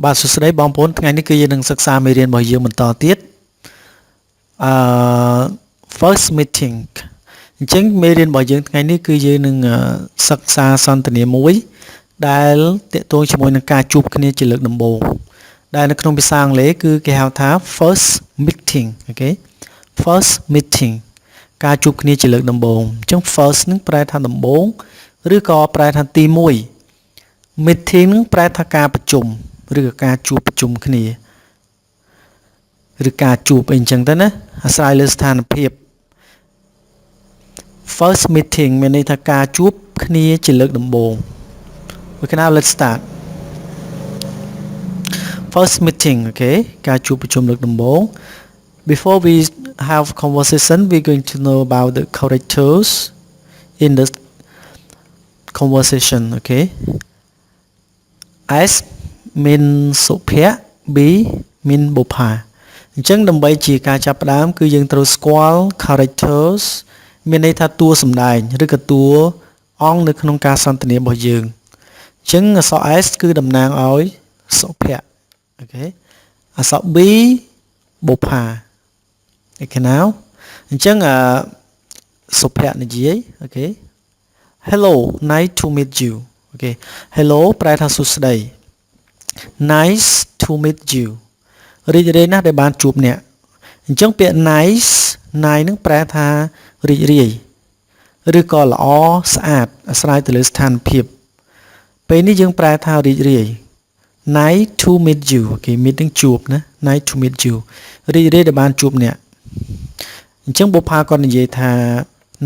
បាទសួស្តីបងប្អូនថ្ងៃនេះគឺយើងនឹងសិក្សាមេរៀនរបស់យើងបន្តទៀតfirst meeting អញ្ចឹងមេរៀនរបស់យើងថ្ងៃនេះគឺយើងនឹងសិក្សាសន្ទនាមួយដែលទាក់ទងជាមួយនឹងការជួបគ្នាជាលើកដំបូងដែលនៅក្នុងភាសាអង់គ្លេសគឺគេហៅថា first meeting អូខេ first meeting ការជួបគ្នាជាលើកដំបូងអញ្ចឹង first នឹងប្រែថាដំបូងឬក៏ប្រែថាទី1 meeting នឹងប្រែថាការប្រជុំឬក៏ការជួបប្រជុំគ្នាឬការជួបអីអញ្ចឹងទៅណាអាស្រ័យលើស្ថានភាព first meeting មានន័យថាការជួបគ្នាជាលើកដំបូង Okay, now let's start first meeting អូខេការជួបប្រជុំលើកដំបូង before we have conversation we're going to know about the characters in the conversation okay S mean សុភ័ក្រ B mean បុប្ផាអញ្ចឹងដើម្បីជាការចាប់ផ្ដើមគឺយើងត្រូវស្គាល់ characters មានន័យថាតួសម្ដែងឬក៏តួអង្គនៅក្នុងការសន្ទនារបស់យើងអញ្ចឹងអក្សរ S គឺតំណាងឲ្យសុភ័ក្រអូខេអក្សរ B បុប្ផា Okay now អញ្ចឹងសុភ័ក្រនិយាយអូខេ Hello nice to meet you អូខេ Hello ប្រែថាសួស្តី Nice to meet you រីករាយណាស់ដែលបានជួបអ្នកអញ្ចឹងពាក្យ nice នឹងប្រែថារីករាយឬក៏ល្អស្អាតអាស្រ័យទៅលើស្ថានភាពពេលនេះយើងប្រែថារីករាយ Nice to meet you គេ meet នឹងជួបណា Nice to meet you រីករាយដែលបានជួបអ្នកអញ្ចឹងបុប្ផាគាត់និយាយថា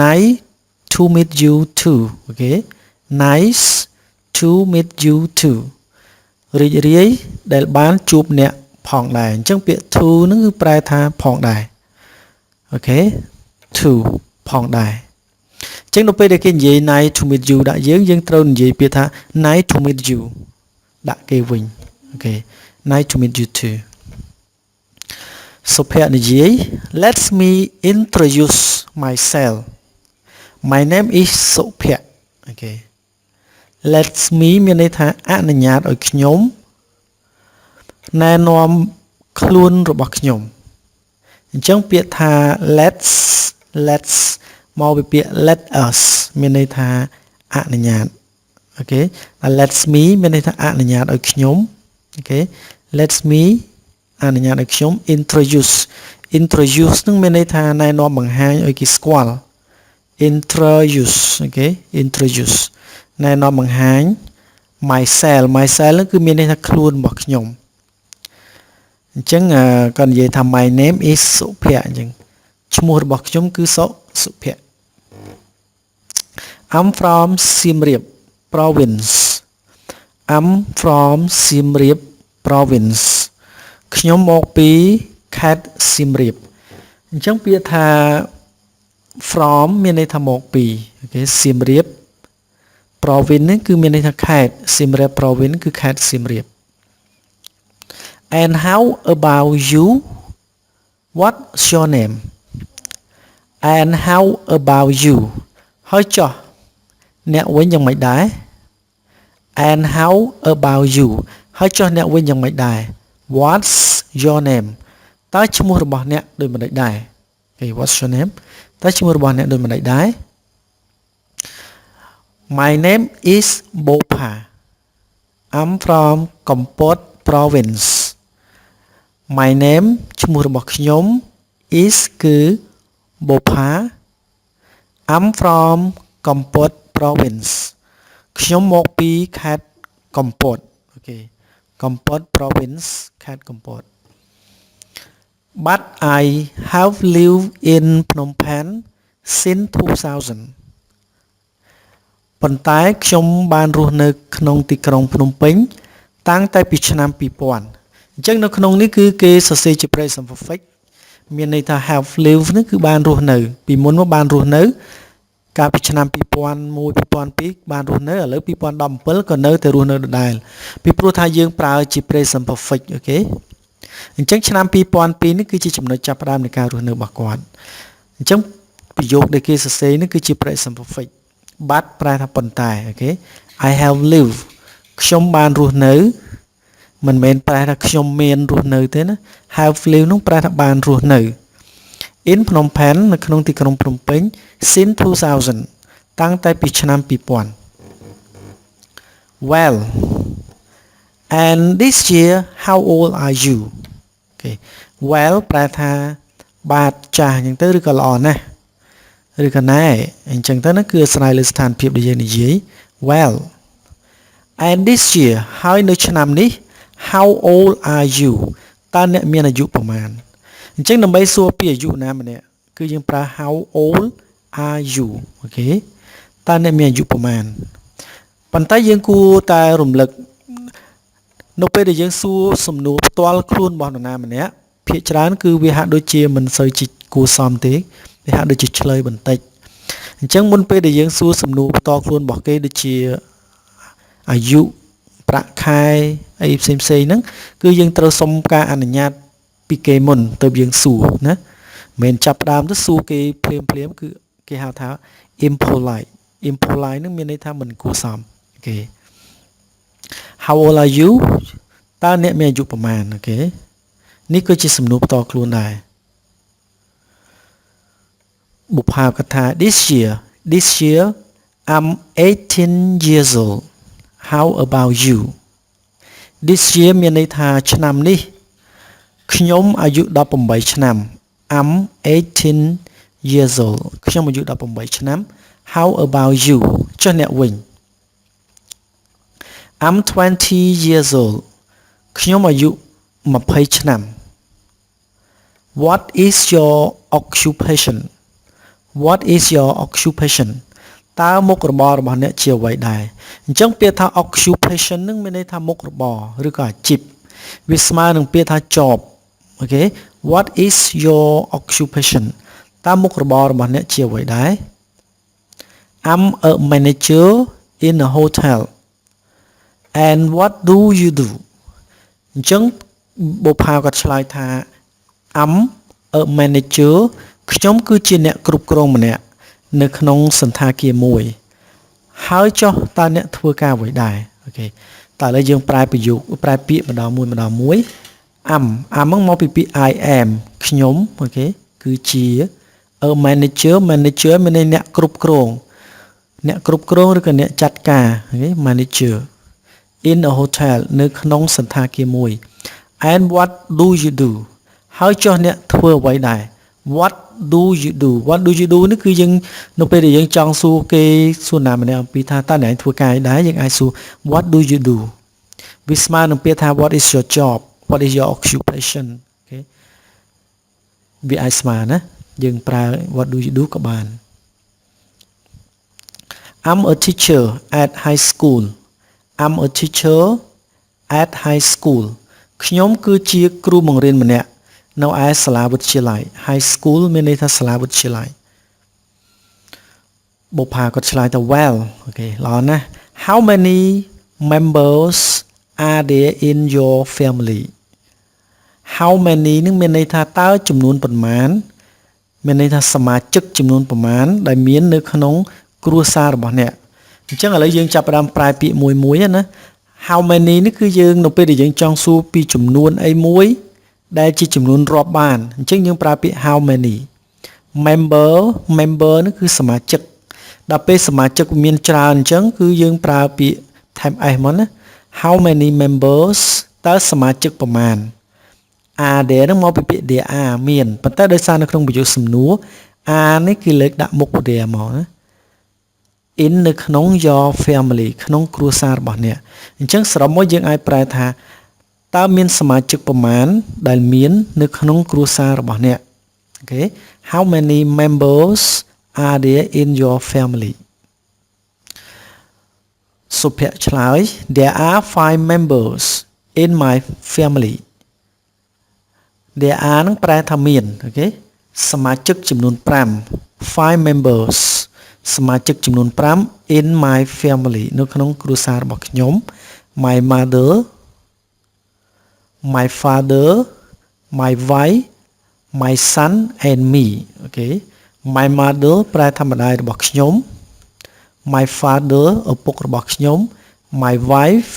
Nice to meet you too អូខេ Nice to meet you too រីករាយដែលបានជួបអ្នកផងដែរអញ្ចឹងពាក្យ to នឹងគឺប្រែថាផងដែរអូខេ to ផងដែរអញ្ចឹងនៅពេលដែលគេនិយាយ nice to meet you ដាក់យើងត្រូវនិយាយពាក្យថា nice to meet you ដាក់គេវិញអូខេ nice to meet you too សុភ័ក្រនិយាយ Let me introduce myself My name is សុភ័ក្រអូខេLet me មានន័យថាអនុញ្ញាតឲ្យខ្ញុំណែនាំខ្លួនរបស់ខ្ញុំអញ្ចឹងពាក្យថា let's មកពីពាក្យ let us មានន័យថាអនុញ្ញាតអូខេ let me មានន័យថាអនុញ្ញាតឲ្យខ្ញុំអូខេ let me អនុញ្ញាតឲ្យខ្ញុំ introduce នឹងមានន័យថាណែនាំបង្ហាញឲ្យគេស្គាល់ introduce អូខេ introduceណែនាំបង្ហាញ myself នឹងគឺមានន័យថាខ្លួនរបស់ខ្ញុំអញ្ចឹងគាត់និយាយថា my name is សុភ័ក្រអញ្ចឹងឈ្មោះរបស់ខ្ញុំគឺសុភ័ក្រ I'm from Siem Reap province I'm from Siem Reap province ខ្ញុំមកពីខេត្តសៀមរាបអញ្ចឹងពាក្យថា from មានន័យថាមកពីអូខេសៀមរាបprovince នេះគឺមានន័យថាខេត្ត Siem Reap province គឺខេត្តសៀមរាប And how about you What's your name And how about you ហើយចុះអ្នកវិញយ៉ាងម៉េចដែរ And how about you ហើយចុះអ្នកវិញយ៉ាងម៉េចដែរ What's your name តើឈ្មោះរបស់អ្នកដូចម្តេចដែរ Okay What's your name តើឈ្មោះរបស់អ្នកដូចម្តេចដែរMy name is Bopha. I'm from Kampot province. My name ឈ្មោះរបស់ខ្ញុំ is គឺ Bopha. I'm from Kampot province. ខ្ញុំមកពីខេត្តកំពតអូខេ Kampot province ខេត្តកំពត But I have lived in Phnom Penh since 2000ប៉ុន្តែខ្ញុំបានរស់នៅក្នុងទីក្រុងភ្នំពេញតាំងតែពីឆ្នាំ2000អញ្ចឹងនៅក្នុងនេះគឺគេសរសេរជា present perfect មានន័យថា have lived នេះគឺបានរស់នៅពីមុនមកបានរស់នៅកាលពីឆ្នាំ2001 2002បានរស់នៅឥឡូវ2017ក៏នៅតែរស់នៅដដែលពីព្រោះថាយើងប្រើជា present perfect អូខេអញ្ចឹងឆ្នាំ2002នេះគឺជាចំណុចចាប់ផ្ដើមនៃការរស់នៅរបស់គាត់អញ្ចឹងប្រយោគដែលគេសរសេរនេះគឺជា present perfect but ប្រែថាប៉ុន្តែអូខេ I have lived ខ្ញុំបានរស់នៅ មិនមែនប្រែថាខ្ញុំមានរស់នៅទេណា have lived នោះប្រែថាបានរស់នៅ in Phnom Penh នៅក្នុងទីក្រុងភ្នំពេញ since 2000 តាំងតែពីឆ្នាំ 2000 well and this year how old are you okay well ប្រែថាបាទចាស់អញ្ចឹងទៅឬក៏ល្អណាស់ឬក៏ណែអញ្ចឹងទៅណាគឺអាស្រ័យលើស្ថានភាពដែលយើងនិយាយ well and this year ហើយនៅឆ្នាំនេះ how old are you តើអ្នកមានអាយុប្រមាណអញ្ចឹងដើម្បីសួរពីអាយុណាម្នាក់គឺយើងប្រើ how old are you អូខេតើអ្នកមានអាយុប្រមាណប៉ុន្តែយើងគួរតែរំលឹកនៅពេលដែលយើងសួរសំណួរផ្ទាល់ខ្លួនរបស់នរណាម្នាក់ភាគច្រើនគឺវាហាក់ដូចជាមិនសូវជាគួរសមទេវាហាក់ដូចជាឆ្លើយបន្តិចអញ្ចឹងមុនពេលដែលយើងសួរសំណួរផ្ទាល់ខ្លួនរបស់គេដូចជាអាយុប្រាក់ខែអីផ្សេងៗហ្នឹងគឺយើងត្រូវសុំការអនុញ្ញាតពីគេមុនទៅយើងសួរណាមិនចាប់ផ្ដើមទៅសួរគេភ្លាមគឺគេហៅថា impolite ហ្នឹងមានន័យថាមិនគួរសមអូខេ How old are you តើអ្នកមានអាយុប្រមាណអូខេនេះគឺជាសំណួរផ្ទាល់ខ្លួនដែរបុព្វាកថា this year I'm 18 years old how about you this year មានន័យថាឆ្នាំនេះខ្ញុំអាយុ18ឆ្នាំ I'm 18 years old ខ្ញុំអាយុ18ឆ្នាំ how about you ចុះអ្នកវិញ I'm 20 years old ខ្ញុំអាយុ20ឆ្នាំ What is your occupation What is your occupation តើមុខរបររបស់អ្នកជាអ្វីដែរអញ្ចឹងពាក្យថា occupation នឹងមានន័យថាមុខរបរឬក៏អាជីពវាស្មើនឹងពាក្យថា job អូខេ What is your occupation តើមុខរបររបស់អ្នកជាអ្វីដែរ I'm a manager in a hotel and what do you do អញ្ចឹងបុព្វាគាត់ឆ្លើយថា I'm a manager ខ្ញុំគឺជាអ្នកគ្រប់គ្រងម្នាក់នៅក្នុងសន្តាគារមួយហើយចុះតើអ្នកធ្វើការអ្វីដែរអូខេតើឥឡូវយើងប្រែប្រយោគប្រែពាក្យម្ដងមួយ am ហ្នឹងមកពីពាក្យ I am ខ្ញុំអូខេគឺជា a manager មានន័យអ្នកគ្រប់គ្រងឬក៏អ្នកចាត់ការអូខេ manager in a hotel នៅក្នុងសន្តាគារមួយ and what do you do ហើយចុះអ្នកធ្វើអ្វីដែរ what do you do នេះគឺយើងនៅពេលដែលយើងចង់សួរគេសួរណាម្នាក់អំពីថាតើអ្នកធ្វើការអីដែរយើងអាចសួរ what do you do វាស្មើនឹងពាក្យថា what is your job what is your occupation អូខេវាអាចស្មើណាយើងប្រើ what do you do ក៏បាន I'm a teacher at high school I'm a teacher at high school ខ្ញុំគឺជាគ្រូបង្រៀនម្នាក់នៅឯសាលាវិទ្យាល័យ high school មានន័យថាសាលាវិទ្យាល័យបុព្វាគាត់ឆ្លើយទៅ well អូខេល្អណាស់ how many members are there in your family how many នឹងមានន័យថាតើចំនួនប៉ុន្មានមានន័យថាសមាជិកចំនួនប៉ុន្មានដែលមាននៅក្នុងគ្រួសាររបស់អ្នកអញ្ចឹងឥឡូវយើងចាប់ផ្ដើមប្រែពាក្យមួយណា how many នេះគឺយើងនៅពេលដែលយើងចង់សួរពីចំនួនអីមួយដែលជាចំនួនរាប់បានអញ្ចឹងយើងប្រើពាក្យ how many member នេះគឺសមាជិកដល់ពេលសមាជិកមានច្រើនអញ្ចឹងគឺយើងប្រើពាក្យ time s មកណា how many members តើសមាជិកប្រមាណ are there នឹងមកពីពាក្យ there are មានប៉ុន្តែដោយសារនៅក្នុងប្រយោគសំណួរ are នេះគឺលើកដាក់មុខ there មកណា in នៅក្នុង your family ក្នុងគ្រួសាររបស់អ្នកអញ្ចឹងសរុបមកយើងអាចប្រែថាតើមានសមាជិកប្រមាណដែលមាននៅក្នុងគ្រួសាររបស់អ្នកអូខេ How many members are there in your family សុភ័ក្រឆ្លើយ There are 5 members in my family There are នឹងប្រែថាមានអូខេសមាជិកចំនួន5 5 members សមាជិកចំនួន5 in my family នៅក្នុងគ្រួសាររបស់ខ្ញុំ my mother my father my wife my son and me អូខេ my mother ប្រែថាម្ដាយរបស់ខ្ញុំ my father ឪពុករបស់ខ្ញុំ my wife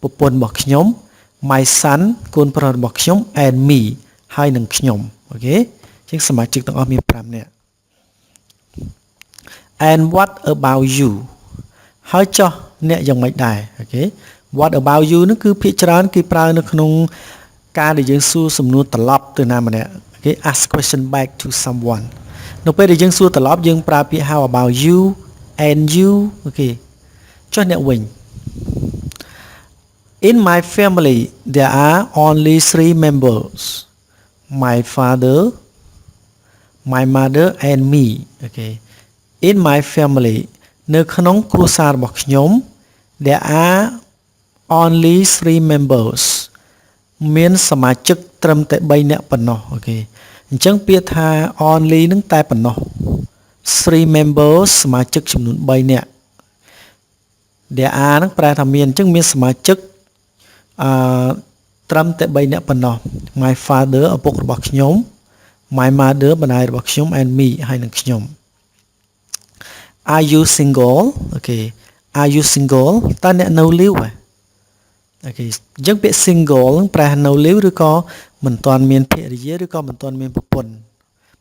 ប្រពន្ធរបស់ខ្ញុំ my son កូនប្រុសរបស់ខ្ញុំ and me ហើយនឹងខ្ញុំអូខេអញ្ចឹងសមាជិកទាំងអស់មាន5នាក់ and what about you ហើយចុះអ្នកយ៉ាងម៉េចដែរអូខេ what about you នោះគឺភាគច្រើនគេប្រើនៅក្នុងការដែលយើងសួរសំណួរត្រឡប់ទៅណាម្នាក់អូខេ ask question back to someone នៅពេលដែលយើងសួរត្រឡប់យើងប្រើពាក្យ how about you and you អូខេចុះអ្នកវិញ in my family there are only 3 members my father my mother and me អូខេ in my family នៅក្នុងគ្រួសាររបស់ខ្ញុំ there are only 3 members មានសមាជិកត្រឹមតែ3នាក់ប៉ុណ្ណោះអូខេអញ្ចឹងពាក្យថា only នឹងតែប៉ុណ្ណោះ 3 members សមាជិកចំនួន3នាក់ there are នឹងប្រែថាមានអញ្ចឹងមានសមាជិកត្រឹមតែ3នាក់ប៉ុណ្ណោះ my father ឪពុករបស់ខ្ញុំ my mother ម្ដាយរបស់ខ្ញុំ and me ហើយនឹងខ្ញុំ are you single អូខេ are you single តើអ្នកនៅលីវអូខេអញ្ចឹងពាក្យ single នឹងប្រែនៅលីវឬក៏មិនទាន់មានភរិយាឬក៏មិនទាន់មានប្រពន្ធ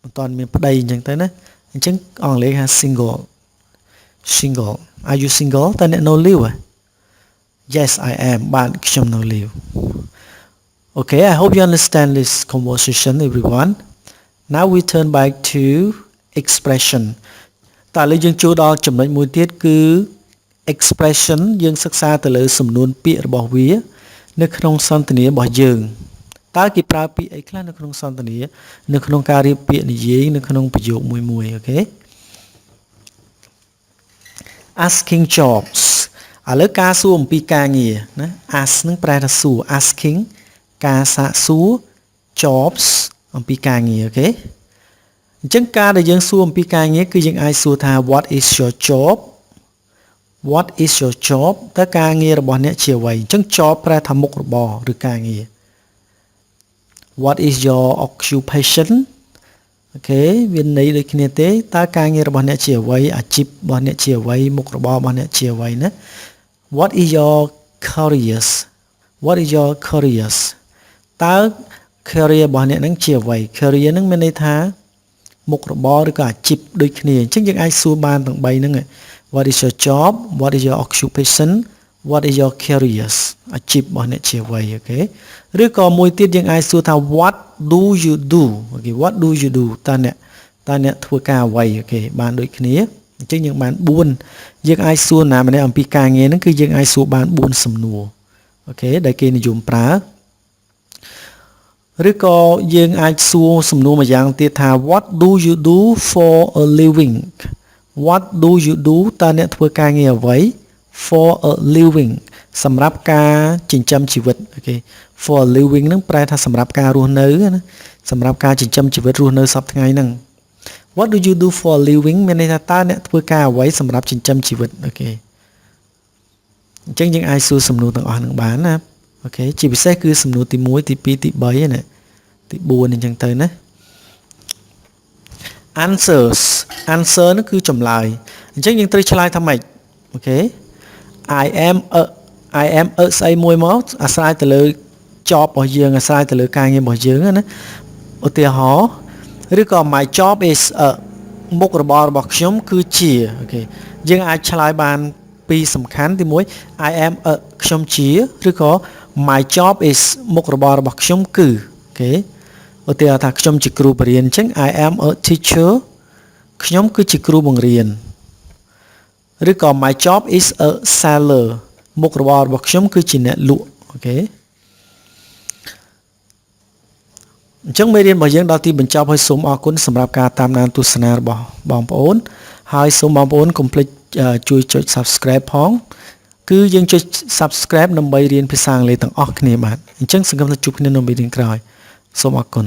មិនទាន់មានប្តីអញ្ចឹងទៅណាអញ្ចឹងអង់គ្លេសហៅ single are you single តើអ្នកនៅលីវYes I am បាទខ្ញុំនៅលីវ Okay I hope you understand this conversation everyone now we turn back to expression តើឥឡូវយើងចូលដល់ចំណុចមួយទៀតគឺ expression យើងសិក្សាទៅលើសំណួនពាក្យរបស់វានៅក្នុងសន្ទនារបស់យើងតើគេប្រើពាក្យអីខ្លះនៅក្នុងសន្ទនានៅក្នុងការរៀបពាក្យនិយាយនៅក្នុងប្រយោគមួយអូខេ asking jobs ឥឡូវការសួរអំពីការងារណា ask នឹងប្រែថាសួរ asking ការសាកសួរ jobs អំពីការងារអូខេអញ្ចឹងការដែលយើងសួរអំពីការងារគឺយើងអាចសួរថា what is your job what is your job តើការងាររបស់អ្នកជាអ្វីអញ្ចឹង job ប្រែថាមុខរបរឬការងារ what is your occupation អូខេវាន័យដូចគ្នាទេតើការងាររបស់អ្នកជាអ្វីអាជីពរបស់អ្នកជាអ្វីមុខរបររបស់អ្នកជាអ្វីណា what is your careers what is your careers តើ career របស់អ្នកនឹងជាអ្វី career នឹងមានន័យថាមុខរបរឬក៏អាជីពដូចគ្នាអញ្ចឹងយើងអាចសួរបានទាំង3ហ្នឹង what is your job what is your occupation what is your careers អាជីពរបស់អ្នកជាអ្វីអូខេឬក៏មួយទៀតយើងអាចសួរថា what do you do អូខេ what do you do តើអ្នកធ្វើការអ្វីអូខេបានដូចគ្នាអញ្ចឹងយើងបាន4យើងអាចសួរណាម្នាក់អំពីការងារហ្នឹងគឺយើងអាចសួរបាន4សំណួរអូខេដែលគេនិយមប្រើឬក៏យើងអាចសួរសំណួរមួយយ៉ាងទៀតថា what do you do for a living what do you do តើអ្នកធ្វើការងារអ្វី for a living សម្រាប់ការចិញ្ចឹមជីវិតអូខេ for a living ហ្នឹងប្រែថាសម្រាប់ការរស់នៅណាសម្រាប់ការចិញ្ចឹមជីវិតរស់នៅសប្តាហ៍ថ្ងៃហ្នឹង what do you do for a living មានន័យថាតើអ្នកធ្វើការអ្វីសម្រាប់ចិញ្ចឹមជីវិតអូខេអញ្ចឹងយើងអាចសួរសំណួរទាំងអស់ហ្នឹងបានណាអូខេជាពិសេសគឺសំណួរទី1ទី2ទី3ណាទី4អញ្ចឹងទៅណា answer នោះគឺចម្លើយអញ្ចឹងយើងត្រូវឆ្លើយថាម៉េចអូខេ I am ស្អីមួយមកអាស្រ័យទៅលើ job របស់យើងអាស្រ័យទៅលើការងាររបស់យើងណាឧទាហរណ៍ឬក៏ my job is មុខរបររបស់ខ្ញុំគឺជាអូខេយើងអាចឆ្លើយបានពីរសំខាន់ទី1 I am ខ្ញុំជាឬក៏ my job is មុខរបររបស់ខ្ញុំគឺអូខេឧទាហរណ៍ថាខ្ញុំជាគ្រូបរិញ្ញាបត្រអញ្ចឹង I am a teacher ខ្ញុំគឺជាគ្រូបង្រៀនឬក៏ my job is a seller មុខរបររបស់ខ្ញុំគឺជាអ្នកលក់អូខេអញ្ចឹងមេរៀនរបស់យើងដល់ទីបញ្ចប់ហើយសូមអរគុណសម្រាប់ការតាមដានទស្សនារបស់បងប្អូនហើយសូមបងប្អូនកុំភ្លេចជួយចុច subscribe ផងគឺយើងចុច subscribe ដើម្បីរៀនភាសាអង់គ្លេសទាំងអស់គ្នាបាទអញ្ចឹងសង្ឃឹមថាជួបគ្នានៅមេរៀនក្រោយសូមអរគុណ